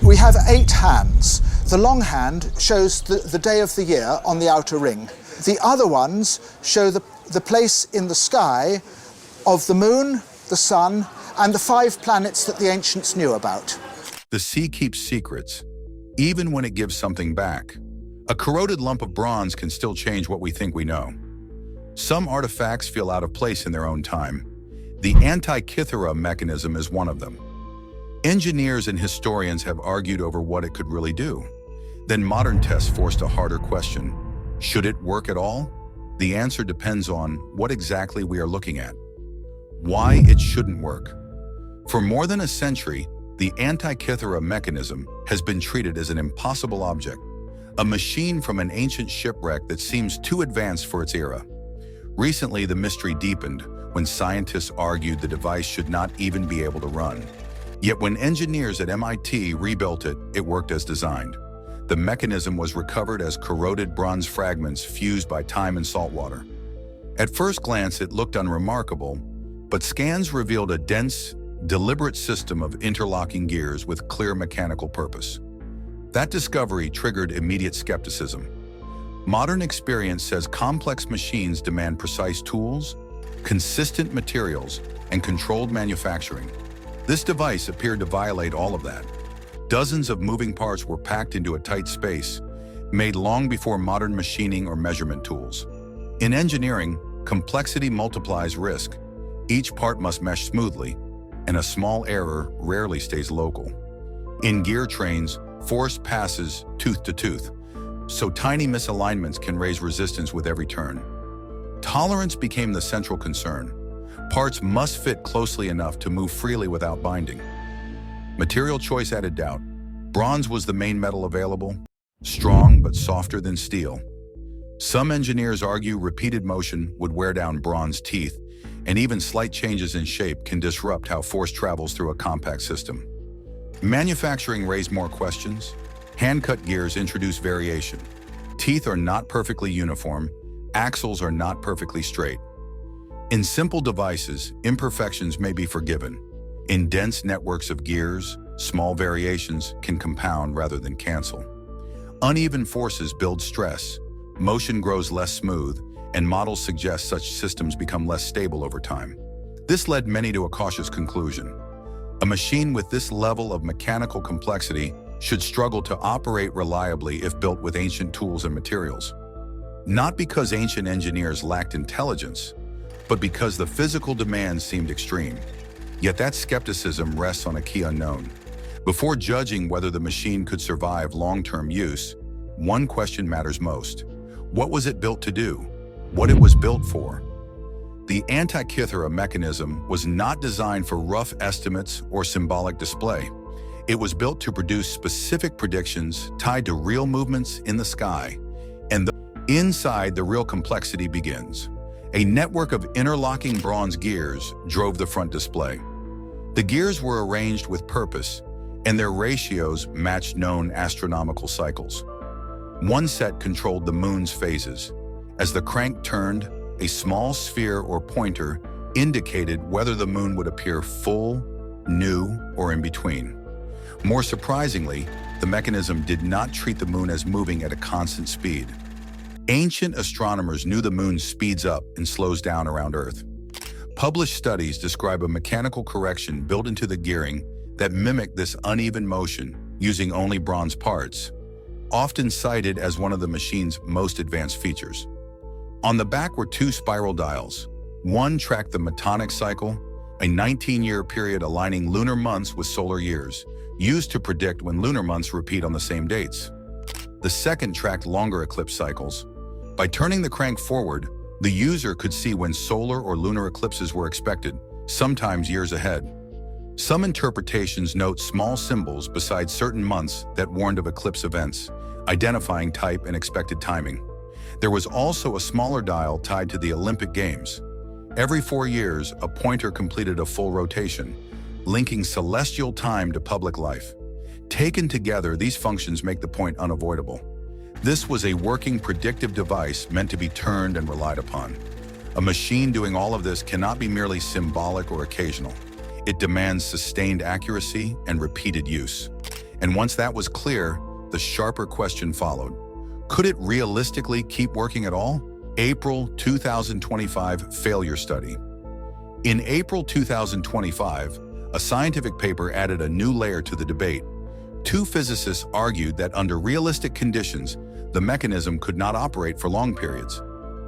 We have 8 hands. The long hand shows the day of the year on the outer ring. The other ones show the place in the sky of the moon, the sun, and the 5 planets that the ancients knew about. The sea keeps secrets, even when it gives something back. A corroded lump of bronze can still change what we think we know. Some artifacts feel out of place in their own time. The Antikythera Mechanism is one of them. Engineers and historians have argued over what it could really do. Then modern tests forced a harder question. Should it work at all? The answer depends on what exactly we are looking at. Why it shouldn't work. For more than a century, the Antikythera Mechanism has been treated as an impossible object, a machine from an ancient shipwreck that seems too advanced for its era. Recently, the mystery deepened when scientists argued the device should not even be able to run. Yet when engineers at MIT rebuilt it, it worked as designed. The mechanism was recovered as corroded bronze fragments fused by time and salt water. At first glance, it looked unremarkable, but scans revealed a dense, deliberate system of interlocking gears with clear mechanical purpose. That discovery triggered immediate skepticism. Modern experience says complex machines demand precise tools, consistent materials, and controlled manufacturing. This device appeared to violate all of that. Dozens of moving parts were packed into a tight space, made long before modern machining or measurement tools. In engineering, complexity multiplies risk. Each part must mesh smoothly, and a small error rarely stays local. In gear trains, force passes tooth to tooth, so tiny misalignments can raise resistance with every turn. Tolerance became the central concern. Parts must fit closely enough to move freely without binding. Material choice added doubt. Bronze was the main metal available, strong but softer than steel. Some engineers argue repeated motion would wear down bronze teeth, and even slight changes in shape can disrupt how force travels through a compact system. Manufacturing raised more questions. Hand-cut gears introduce variation. Teeth are not perfectly uniform. Axles are not perfectly straight. In simple devices, imperfections may be forgiven. In dense networks of gears, small variations can compound rather than cancel. Uneven forces build stress, motion grows less smooth, and models suggest such systems become less stable over time. This led many to a cautious conclusion. A machine with this level of mechanical complexity should struggle to operate reliably if built with ancient tools and materials. Not because ancient engineers lacked intelligence, but because the physical demands seemed extreme. Yet that skepticism rests on a key unknown. Before judging whether the machine could survive long-term use, one question matters most. What was it built to do? What it was built for? The Antikythera Mechanism was not designed for rough estimates or symbolic display. It was built to produce specific predictions tied to real movements in the sky. And inside, the real complexity begins. A network of interlocking bronze gears drove the front display. The gears were arranged with purpose, and their ratios matched known astronomical cycles. One set controlled the moon's phases. As the crank turned, a small sphere or pointer indicated whether the moon would appear full, new, or in between. More surprisingly, the mechanism did not treat the moon as moving at a constant speed. Ancient astronomers knew the moon speeds up and slows down around Earth. Published studies describe a mechanical correction built into the gearing that mimicked this uneven motion using only bronze parts, often cited as one of the machine's most advanced features. On the back were 2 spiral dials. One tracked the Metonic cycle, a 19-year period aligning lunar months with solar years, used to predict when lunar months repeat on the same dates. The second tracked longer eclipse cycles. By turning the crank forward, the user could see when solar or lunar eclipses were expected, sometimes years ahead. Some interpretations note small symbols beside certain months that warned of eclipse events, identifying type and expected timing. There was also a smaller dial tied to the Olympic Games. Every 4 years, a pointer completed a full rotation, linking celestial time to public life. Taken together, these functions make the point unavoidable. This was a working predictive device meant to be turned and relied upon. A machine doing all of this cannot be merely symbolic or occasional. It demands sustained accuracy and repeated use. And once that was clear, the sharper question followed. Could it realistically keep working at all? April 2025 failure study. In April 2025, a scientific paper added a new layer to the debate. Two physicists argued that under realistic conditions, the mechanism could not operate for long periods.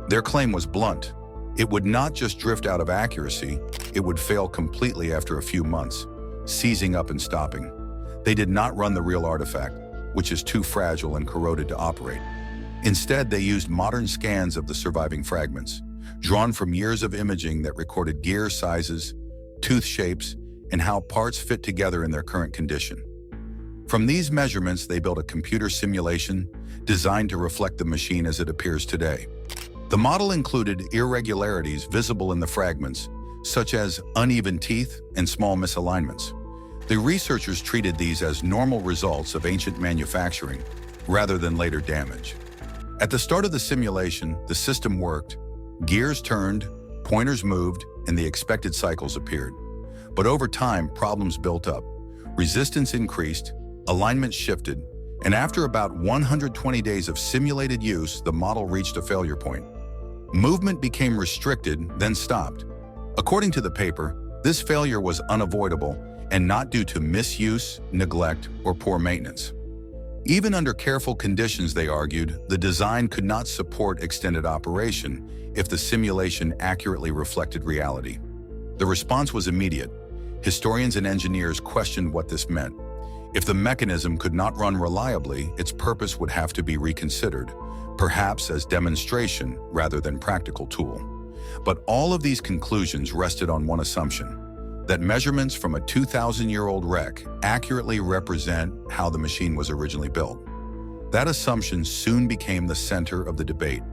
Their claim was blunt. It would not just drift out of accuracy, it would fail completely after a few months, seizing up and stopping. They did not run the real artifact, which is too fragile and corroded to operate. Instead, they used modern scans of the surviving fragments, drawn from years of imaging that recorded gear sizes, tooth shapes, and how parts fit together in their current condition. From these measurements, they built a computer simulation designed to reflect the machine as it appears today. The model included irregularities visible in the fragments, such as uneven teeth and small misalignments. The researchers treated these as normal results of ancient manufacturing, rather than later damage. At the start of the simulation, the system worked, gears turned, pointers moved, and the expected cycles appeared. But over time, problems built up. Resistance increased, alignment shifted, and after about 120 days of simulated use, the model reached a failure point. Movement became restricted, then stopped. According to the paper, this failure was unavoidable and not due to misuse, neglect, or poor maintenance. Even under careful conditions, they argued, the design could not support extended operation if the simulation accurately reflected reality. The response was immediate. Historians and engineers questioned what this meant. If the mechanism could not run reliably, its purpose would have to be reconsidered, perhaps as demonstration rather than practical tool. But all of these conclusions rested on one assumption, that measurements from a 2,000-year-old wreck accurately represent how the machine was originally built. That assumption soon became the center of the debate,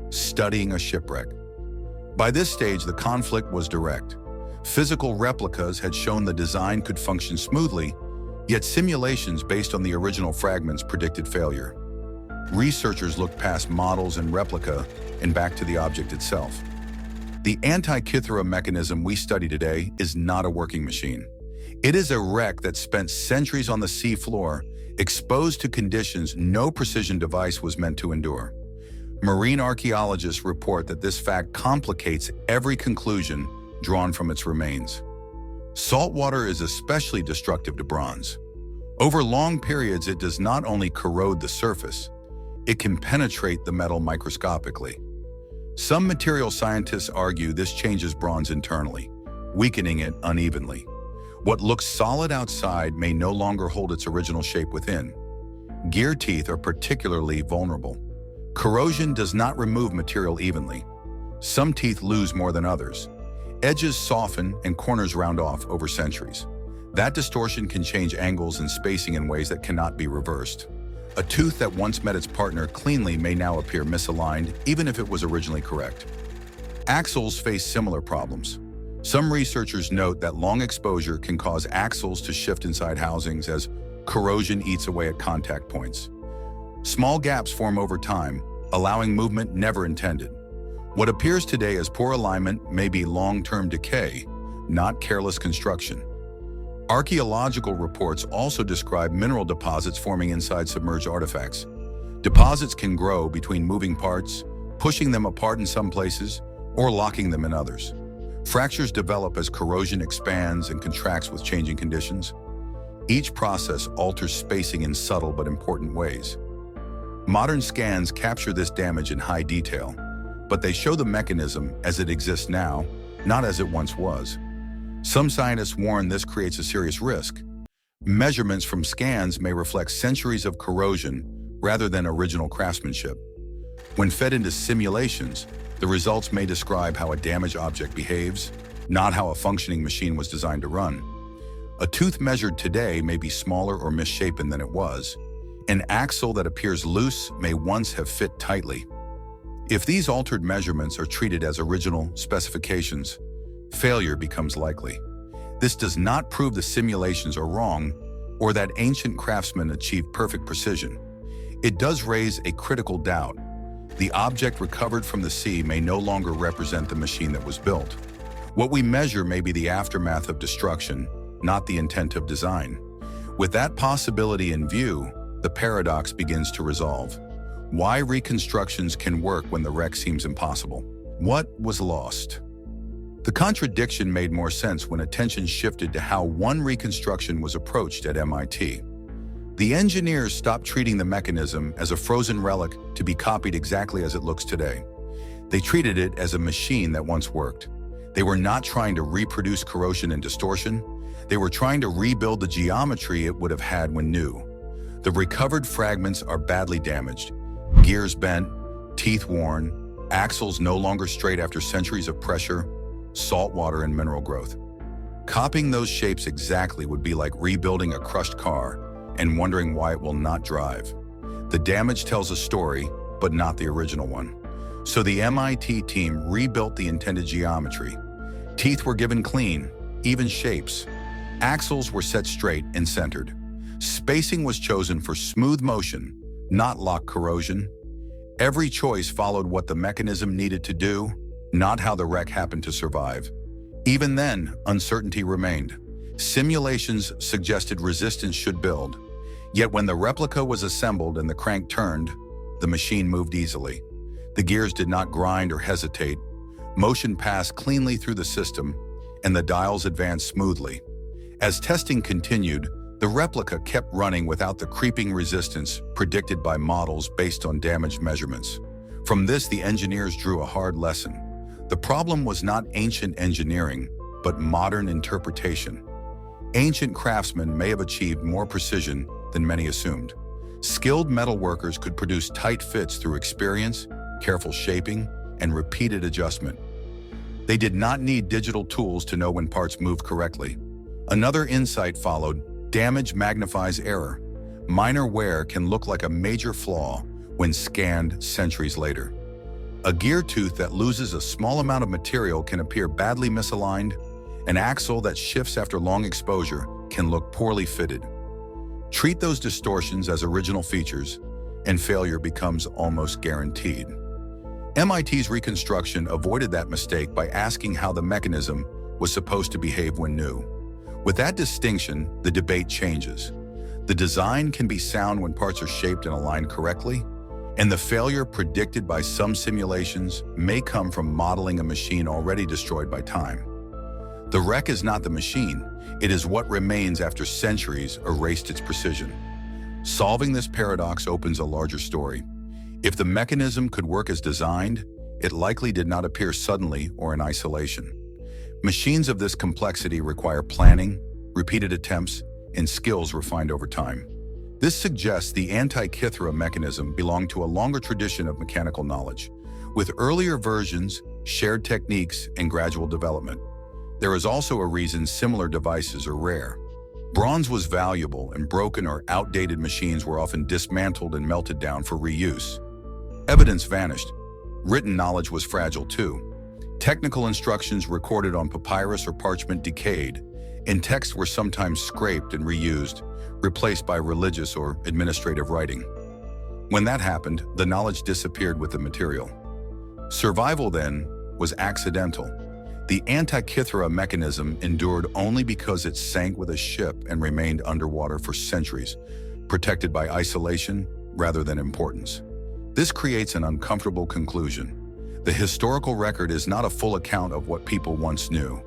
studying a shipwreck. By this stage, the conflict was direct. Physical replicas had shown the design could function smoothly, yet simulations based on the original fragments predicted failure. Researchers looked past models and replica and back to the object itself. The Antikythera mechanism we study today is not a working machine. It is a wreck that spent centuries on the sea floor, exposed to conditions no precision device was meant to endure. Marine archaeologists report that this fact complicates every conclusion drawn from its remains. Salt water is especially destructive to bronze. Over long periods, it does not only corrode the surface, it can penetrate the metal microscopically. Some material scientists argue this changes bronze internally, weakening it unevenly. What looks solid outside may no longer hold its original shape within. Gear teeth are particularly vulnerable. Corrosion does not remove material evenly. Some teeth lose more than others. Edges soften and corners round off over centuries. That distortion can change angles and spacing in ways that cannot be reversed. A tooth that once met its partner cleanly may now appear misaligned, even if it was originally correct. Axles face similar problems. Some researchers note that long exposure can cause axles to shift inside housings as corrosion eats away at contact points. Small gaps form over time, allowing movement never intended. What appears today as poor alignment may be long-term decay, not careless construction. Archaeological reports also describe mineral deposits forming inside submerged artifacts. Deposits can grow between moving parts, pushing them apart in some places, or locking them in others. Fractures develop as corrosion expands and contracts with changing conditions. Each process alters spacing in subtle but important ways. Modern scans capture this damage in high detail, but they show the mechanism as it exists now, not as it once was. Some scientists warn this creates a serious risk. Measurements from scans may reflect centuries of corrosion rather than original craftsmanship. When fed into simulations, the results may describe how a damaged object behaves, not how a functioning machine was designed to run. A tooth measured today may be smaller or misshapen than it was. An axle that appears loose may once have fit tightly. If these altered measurements are treated as original specifications, failure becomes likely. This does not prove the simulations are wrong or that ancient craftsmen achieved perfect precision. It does raise a critical doubt. The object recovered from the sea may no longer represent the machine that was built. What we measure may be the aftermath of destruction, not the intent of design. With that possibility in view, the paradox begins to resolve. Why reconstructions can work when the wreck seems impossible? What was lost? The contradiction made more sense when attention shifted to how one reconstruction was approached at MIT. The engineers stopped treating the mechanism as a frozen relic to be copied exactly as it looks today. They treated it as a machine that once worked. They were not trying to reproduce corrosion and distortion. They were trying to rebuild the geometry it would have had when new. The recovered fragments are badly damaged. Gears bent, teeth worn, axles no longer straight after centuries of pressure, salt water, and mineral growth. Copying those shapes exactly would be like rebuilding a crushed car and wondering why it will not drive. The damage tells a story, but not the original one. So the MIT team rebuilt the intended geometry. Teeth were given clean, even shapes. Axles were set straight and centered. Spacing was chosen for smooth motion, not lock corrosion. Every choice followed what the mechanism needed to do, not how the wreck happened to survive. Even then, uncertainty remained. Simulations suggested resistance should build. Yet when the replica was assembled and the crank turned, the machine moved easily. The gears did not grind or hesitate. Motion passed cleanly through the system, and the dials advanced smoothly. As testing continued, the replica kept running without the creeping resistance predicted by models based on damaged measurements. From this, the engineers drew a hard lesson. The problem was not ancient engineering, but modern interpretation. Ancient craftsmen may have achieved more precision than many assumed. Skilled metalworkers could produce tight fits through experience, careful shaping, and repeated adjustment. They did not need digital tools to know when parts moved correctly. Another insight followed: damage magnifies error. Minor wear can look like a major flaw when scanned centuries later. A gear tooth that loses a small amount of material can appear badly misaligned. An axle that shifts after long exposure can look poorly fitted. Treat those distortions as original features, and failure becomes almost guaranteed. MIT's reconstruction avoided that mistake by asking how the mechanism was supposed to behave when new. With that distinction, the debate changes. The design can be sound when parts are shaped and aligned correctly, and the failure predicted by some simulations may come from modeling a machine already destroyed by time. The wreck is not the machine, it is what remains after centuries erased its precision. Solving this paradox opens a larger story. If the mechanism could work as designed, it likely did not appear suddenly or in isolation. Machines of this complexity require planning, repeated attempts, and skills refined over time. This suggests the Antikythera mechanism belonged to a longer tradition of mechanical knowledge, with earlier versions, shared techniques, and gradual development. There is also a reason similar devices are rare. Bronze was valuable, and broken or outdated machines were often dismantled and melted down for reuse. Evidence vanished. Written knowledge was fragile too. Technical instructions recorded on papyrus or parchment decayed, and texts were sometimes scraped and reused, replaced by religious or administrative writing. When that happened, the knowledge disappeared with the material. Survival, then, was accidental. The Antikythera mechanism endured only because it sank with a ship and remained underwater for centuries, protected by isolation rather than importance. This creates an uncomfortable conclusion. The historical record is not a full account of what people once knew.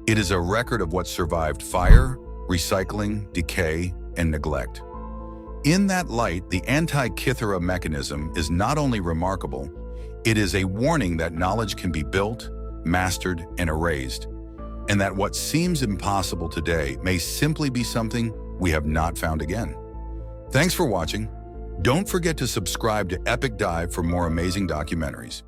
It is a record of what survived fire, recycling, decay, and neglect. In that light, the Antikythera mechanism is not only remarkable, it is a warning that knowledge can be built, mastered, and erased, and that what seems impossible today may simply be something we have not found again. Thanks for watching. Don't forget to subscribe to Epic Dive for more amazing documentaries.